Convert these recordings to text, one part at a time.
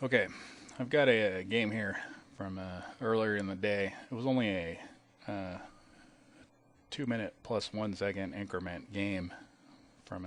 Okay, I've got a game here from earlier in the day. It was only a 2 minute plus 1 second increment game from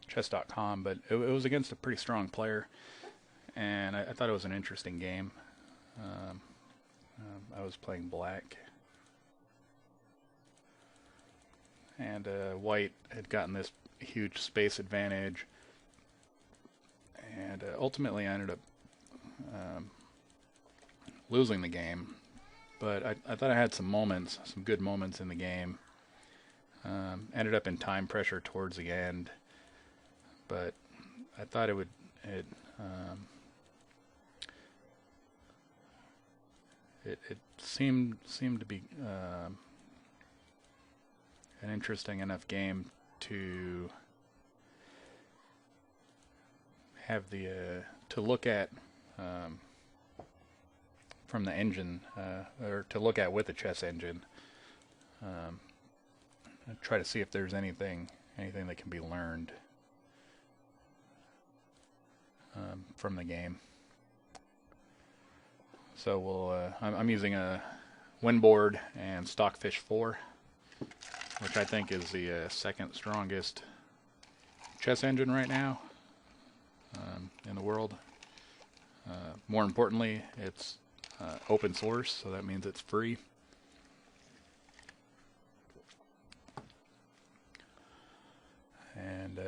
chess.com, but it was against a pretty strong player, and I thought it was an interesting game. Um, I was playing black, and white had gotten this huge space advantage, and ultimately I ended up um, losing the game. But I thought I had some moments, some good moments in the game. Ended up in time pressure towards the end, but I thought it um, it seemed to be an interesting enough game to have the to look at um, from the engine, or to look at with the chess engine. Um, Try to see if there's anything that can be learned from the game. So I'm using a Winboard and Stockfish 4, which I think is the second strongest chess engine right now in the world. More importantly, it's open source, so that means it's free. And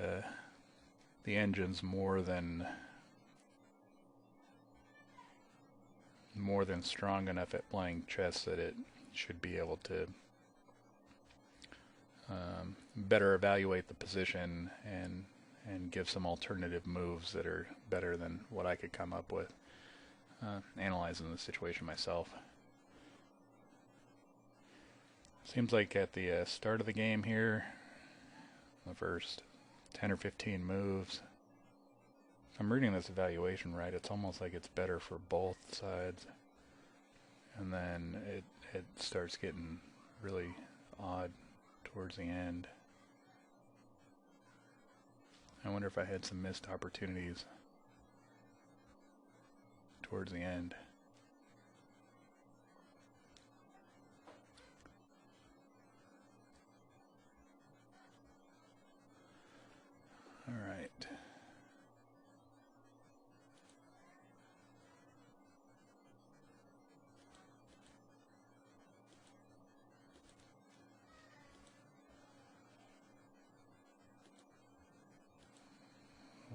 the engine's more than strong enough at playing chess that it should be able to better evaluate the position and give some alternative moves that are better than what I could come up with analyzing the situation myself. Seems like at the start of the game here, the first 10 or 15 moves, if I'm reading this evaluation right, it's almost like it's better for both sides. And then it starts getting really odd towards the end. I wonder if I had some missed opportunities towards the end. All right.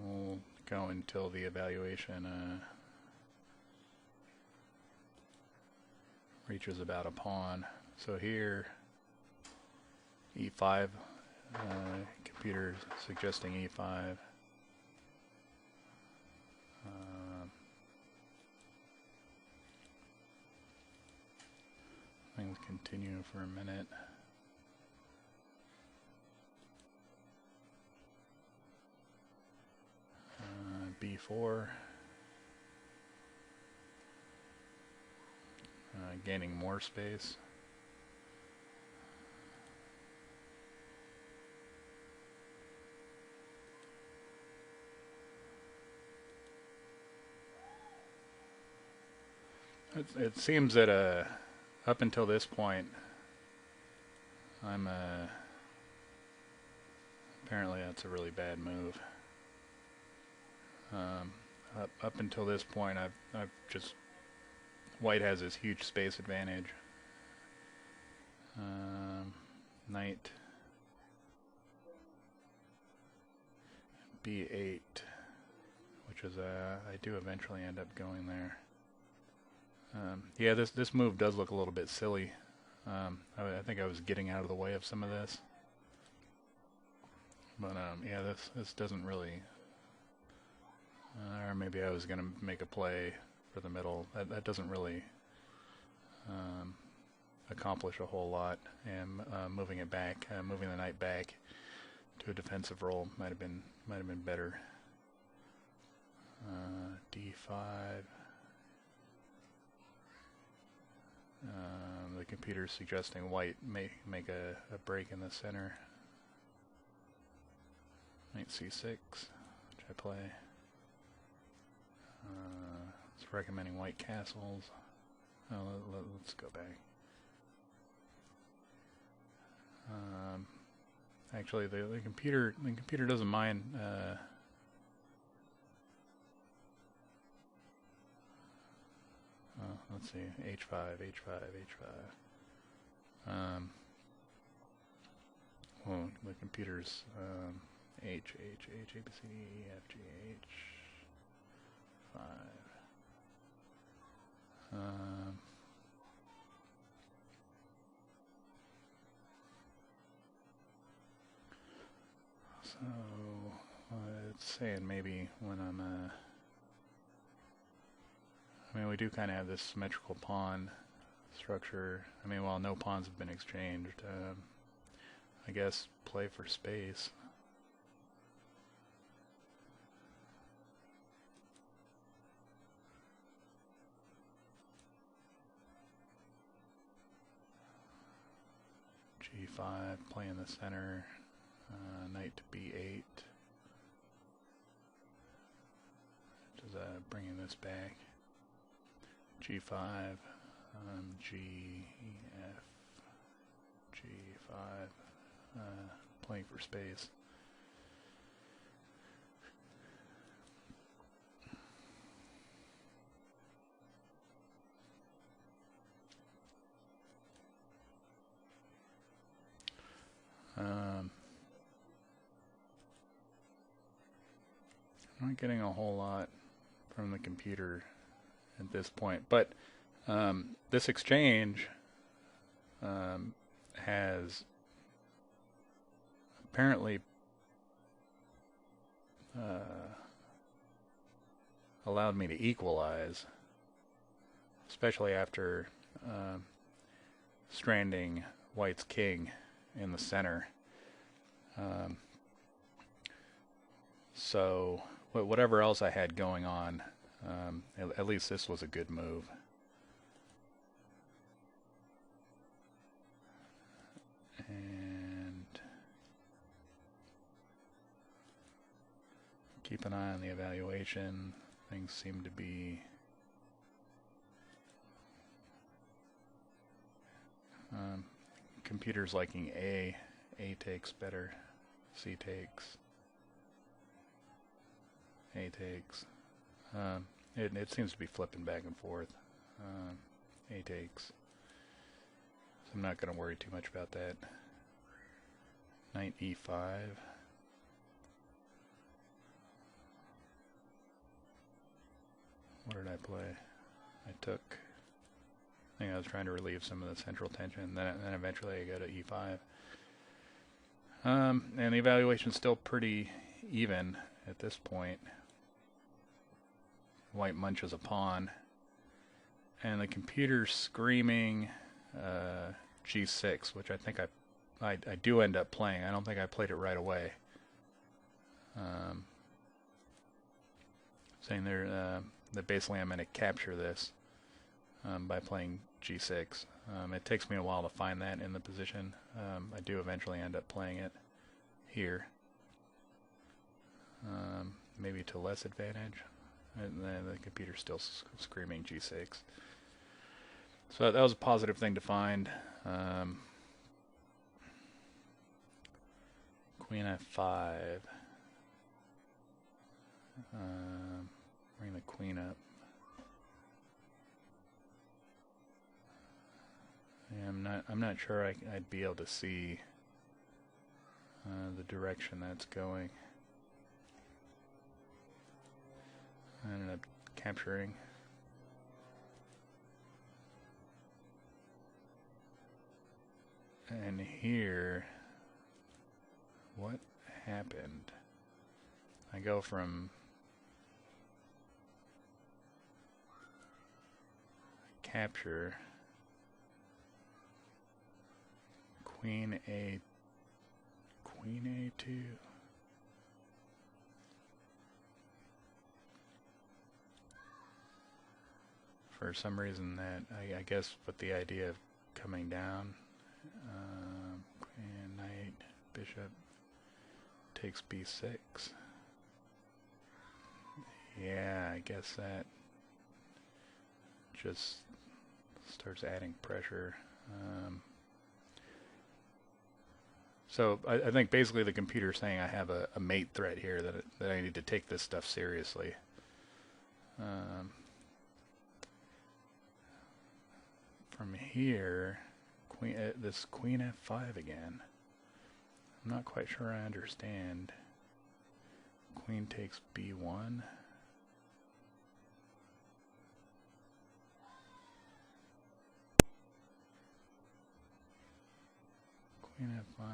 We'll go until the evaluation reaches about a pawn. So here, e5, computer suggesting e5. Things continue for a minute. B4. Gaining more space. It seems that up until this point, I'm apparently that's a really bad move. Up until this point, I've just white has this huge space advantage. Knight B8, which is I do eventually end up going there. Yeah, this move does look a little bit silly. I think I was getting out of the way of some of this, but yeah, this doesn't really. Or maybe I was gonna make a play for the middle. That doesn't really accomplish a whole lot. And moving it back, moving the knight back to a defensive role might have been better. D5. The computer's suggesting white may make a break in the center. Knight C6, which I play. It's recommending white castles. Oh, let's go back. Actually, the computer doesn't mind. Let's see, H5, H5, H5. Well, the computer's H, H, H, A, B, C, D, E, F, G, H, 5. So it's saying maybe when I'm I mean, we do kind of have this symmetrical pawn structure. I mean, while no pawns have been exchanged, I guess play for space. G5, play in the center, knight to B8. Just bringing this back. G5, G, F, G5, playing for space. I'm not getting a whole lot from the computer at this point, but this exchange has apparently allowed me to equalize, especially after stranding White's king in the center. So whatever else I had going on, at least this was a good move. And keep an eye on the evaluation. Things seem to be computers liking A. A takes better. C takes. A takes. It seems to be flipping back and forth. A takes. So I'm not going to worry too much about that. Knight E5. What did I play? I think I was trying to relieve some of the central tension. Then eventually I go to E5. And the evaluation's still pretty even at this point. White munches a pawn. And the computer's screaming G6, which I think I do end up playing. I don't think I played it right away. Saying that basically I'm going to capture this by playing G6. It takes me a while to find that in the position. I do eventually end up playing it here. Maybe to less advantage. And then the computer's still screaming G6. So that was a positive thing to find. Queen F5. Bring the queen up. Yeah, I'm not sure I'd be able to see the direction that's going. I ended up capturing. And here, what happened? I go from capture, Queen A2. For some reason that, I guess with the idea of coming down, Queen, Knight, Bishop, takes B6. Yeah, I guess that just starts adding pressure. So I think basically the computer's saying I have a mate threat here, that I need to take this stuff seriously. From here, this queen f5 again. I'm not quite sure I understand. Queen takes b1. Queen f5.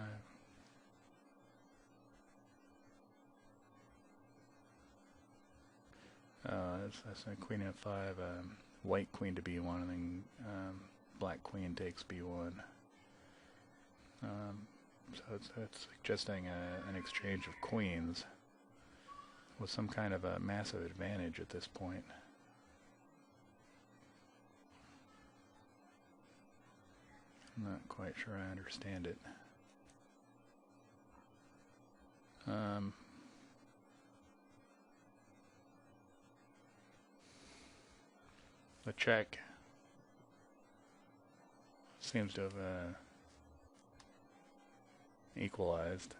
That's a queen f5. White queen to b1, and then black queen takes b1. So it's suggesting an exchange of queens with some kind of a massive advantage at this point. I'm not quite sure I understand it. The check seems to have equalized.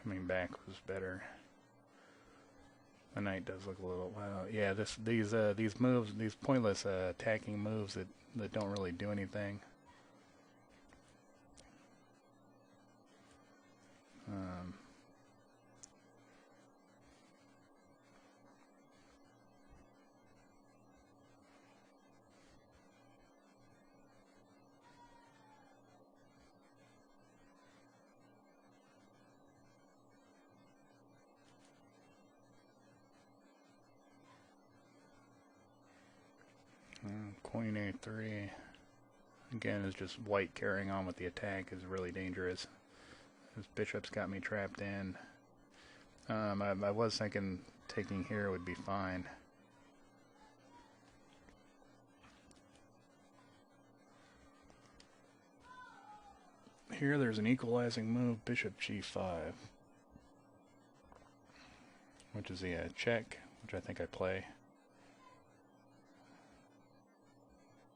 Coming back was better. The knight does look a little, wow, yeah, these moves, these pointless attacking moves that don't really do anything. Queen a3 again is just white carrying on with the attack is really dangerous. This bishop's got me trapped in. I was thinking taking here would be fine. Here there's an equalizing move, bishop g5, which is a check, which I think I play.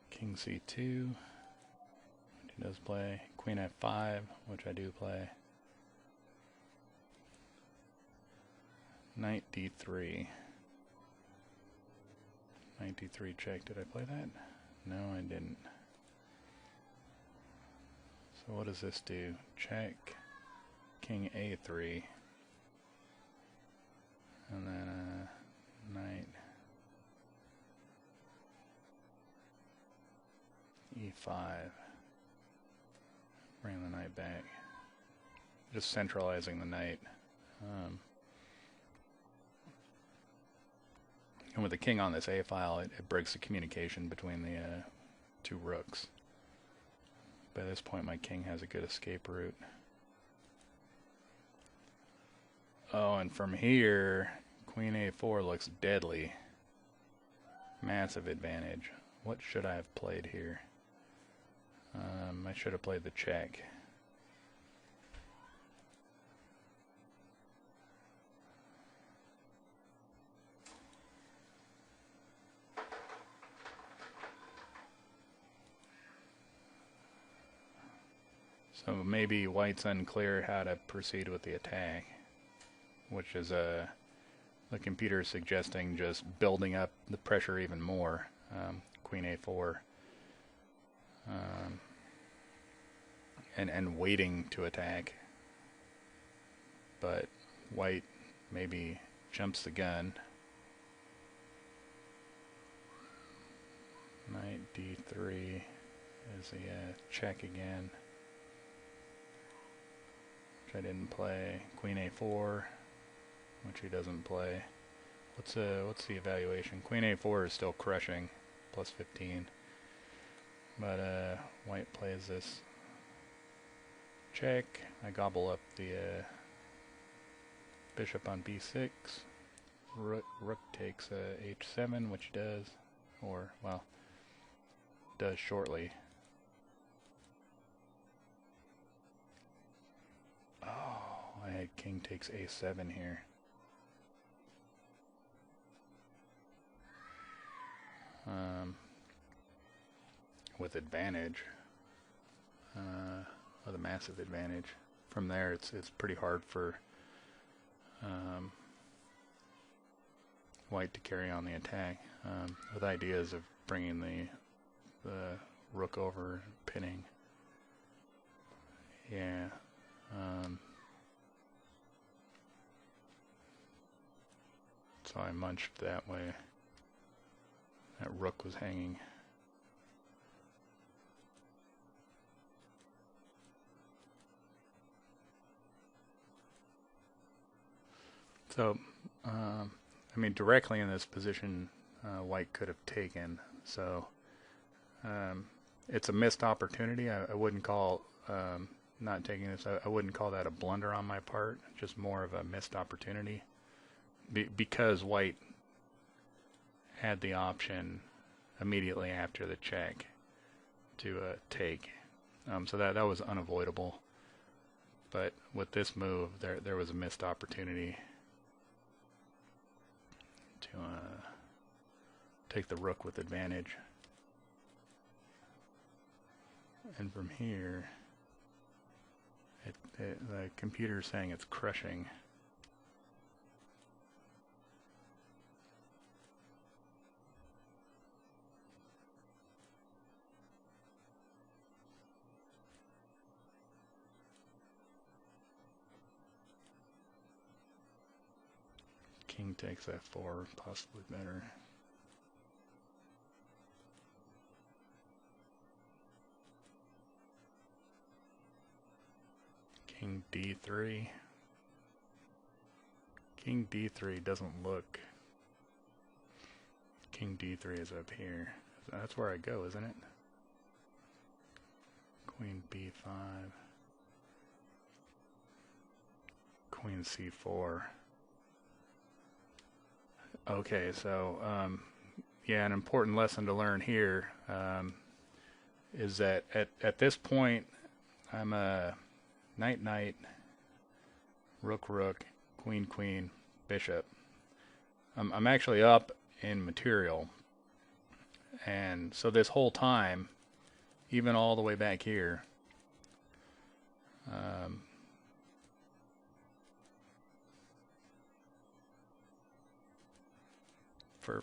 King c2, which he does play. Queen f5, which I do play. Knight d3. Knight d3 check. Did I play that? No, I didn't. So what does this do? Check. King a3. And then knight e5. Bring the knight back. Just centralizing the knight. And with the king on this A file, it breaks the communication between the two rooks. By this point, my king has a good escape route. Oh, and from here, queen a4 looks deadly. Massive advantage. What should I have played here? I should have played the check. So maybe white's unclear how to proceed with the attack, which is the computer is suggesting just building up the pressure even more. Queen a4, and waiting to attack, but white maybe jumps the gun. Knight d3 is the check again, which I didn't play. Queen a4, which he doesn't play. What's the evaluation? Queen a4 is still crushing, plus 15. But white plays this check. I gobble up the bishop on b6. Rook takes h7, which does, or, well, does shortly. Oh, I had king takes a7 here. With advantage, with a massive advantage. From there, it's pretty hard for white to carry on the attack, with ideas of bringing the rook over, pinning. Yeah. So I munched that way. That rook was hanging. So, I mean, directly in this position, white could have taken. So, it's a missed opportunity. I wouldn't call not taking this. I wouldn't call that a blunder on my part. Just more of a missed opportunity, because white had the option immediately after the check to take. So that was unavoidable. But with this move, there was a missed opportunity to take the rook with advantage. And from here, the computer's saying it's crushing. King takes f4, possibly better. King d3. King d3 doesn't look. King d3 is up here. That's where I go, isn't it? Queen b5. Queen c4. Okay, so yeah, an important lesson to learn here is that at this point, I'm a knight, rook, queen, bishop. I'm actually up in material, and so this whole time, even all the way back here,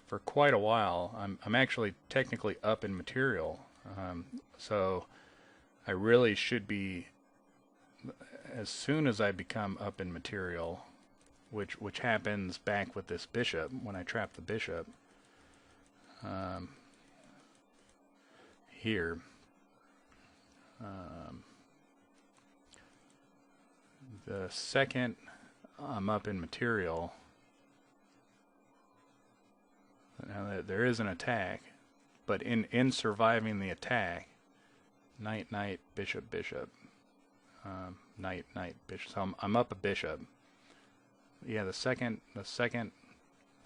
for quite a while, I'm actually technically up in material. So I really should be, as soon as I become up in material, which happens back with this bishop when I trap the bishop here. The second I'm up in material, now there is an attack, but in surviving the attack, knight, bishop, knight, bishop. So I'm up a bishop. Yeah, the second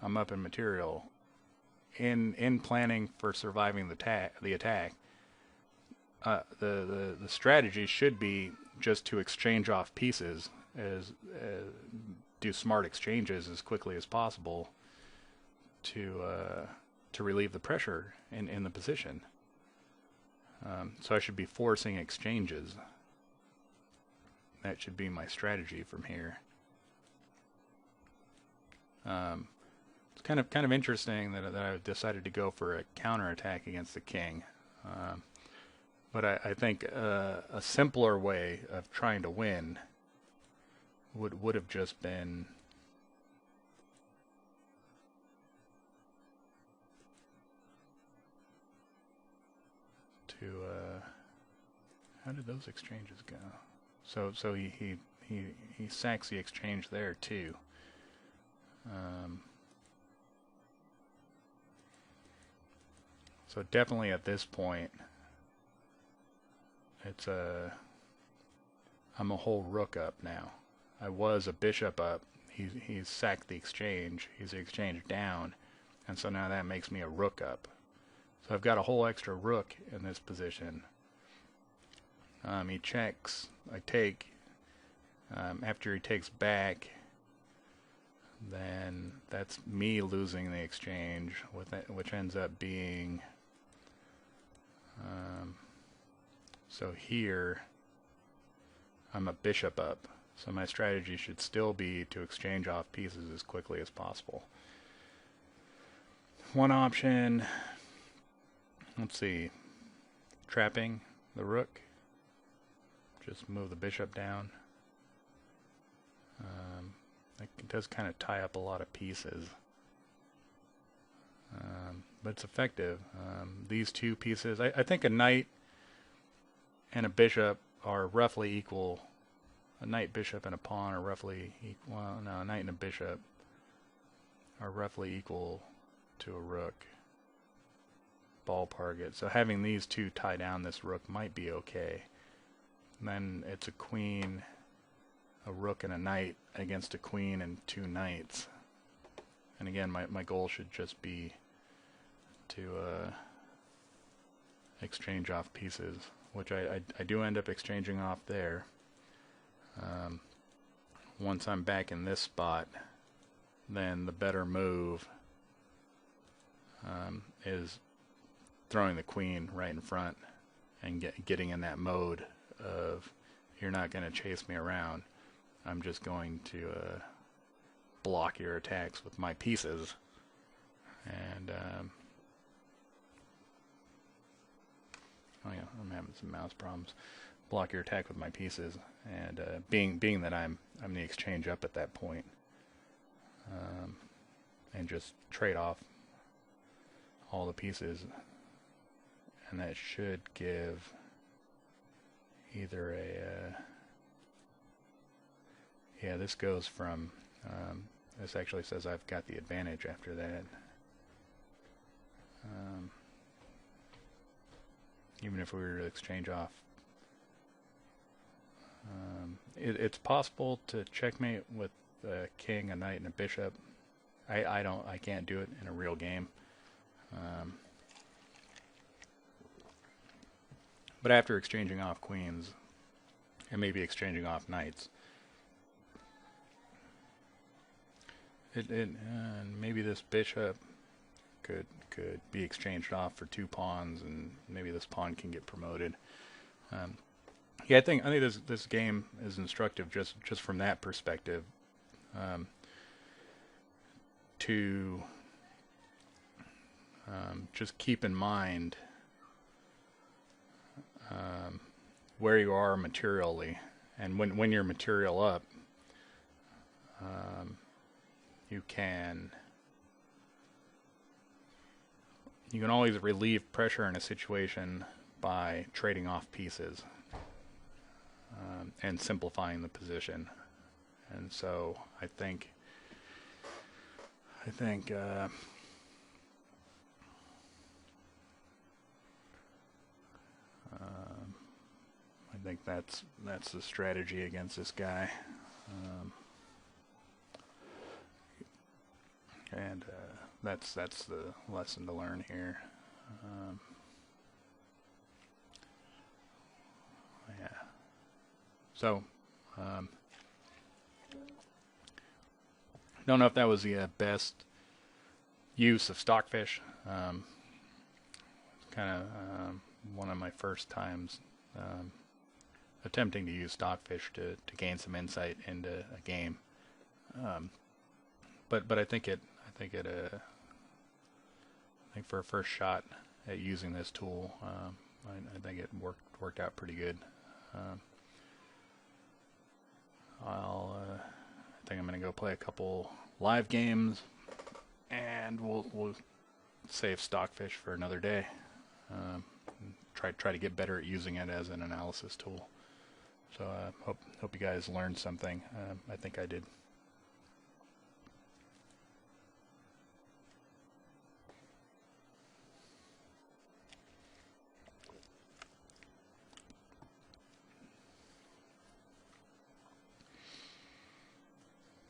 I'm up in material, in planning for surviving the attack, the strategy should be just to exchange off pieces, do smart exchanges as quickly as possible to relieve the pressure in the position. So I should be forcing exchanges. That should be my strategy from here. It's kind of interesting that I decided to go for a counterattack against the king. But I think a simpler way of trying to win would have just been to how did those exchanges go? So he sacks the exchange there too. So definitely at this point, I'm a whole rook up now. I was a bishop up. He's sacked the exchange. He's the exchange down, and so now that makes me a rook up. So I've got a whole extra rook in this position. He checks. I take. After he takes back, then that's me losing the exchange, which ends up being. So here, I'm a bishop up. So my strategy should still be to exchange off pieces as quickly as possible. One option, let's see, trapping the rook. Just move the bishop down. It does kind of tie up a lot of pieces. But it's effective. These two pieces, I think a knight and a bishop are roughly equal. A knight, bishop, and a pawn are roughly equal. Well, no, a knight and a bishop are roughly equal to a rook. Ballpark it. So having these two tie down this rook might be okay. And then it's a queen, a rook, and a knight against a queen and two knights. And again, my goal should just be to exchange off pieces, which I do end up exchanging off there. Once I'm back in this spot, then the better move is throwing the queen right in front and getting in that mode of, you're not going to chase me around. I'm just going to block your attacks with my pieces. And oh yeah, I'm having some mouse problems. Block your attack with my pieces, and being that I'm the exchange up at that point, and just trade off all the pieces, and that should give either a yeah, this goes from this actually says I've got the advantage after that. Even if we were to exchange off. It's possible to checkmate with a king, a knight, and a bishop. I can't do it in a real game. But after exchanging off queens, and maybe exchanging off knights, maybe this bishop could be exchanged off for two pawns, and maybe this pawn can get promoted. Yeah, I think this game is instructive just from that perspective. To just keep in mind where you are materially, and when you're material up, you can always relieve pressure in a situation by trading off pieces and simplifying the position. And so I think that's the strategy against this guy. And that's the lesson to learn here. Yeah. So, don't know if that was the best use of Stockfish. Kind of one of my first times attempting to use Stockfish to gain some insight into a game. But I think for a first shot at using this tool, I think it worked out pretty good. I think I'm gonna go play a couple live games, and we'll save Stockfish for another day. Try to get better at using it as an analysis tool. So hope you guys learned something. I think I did.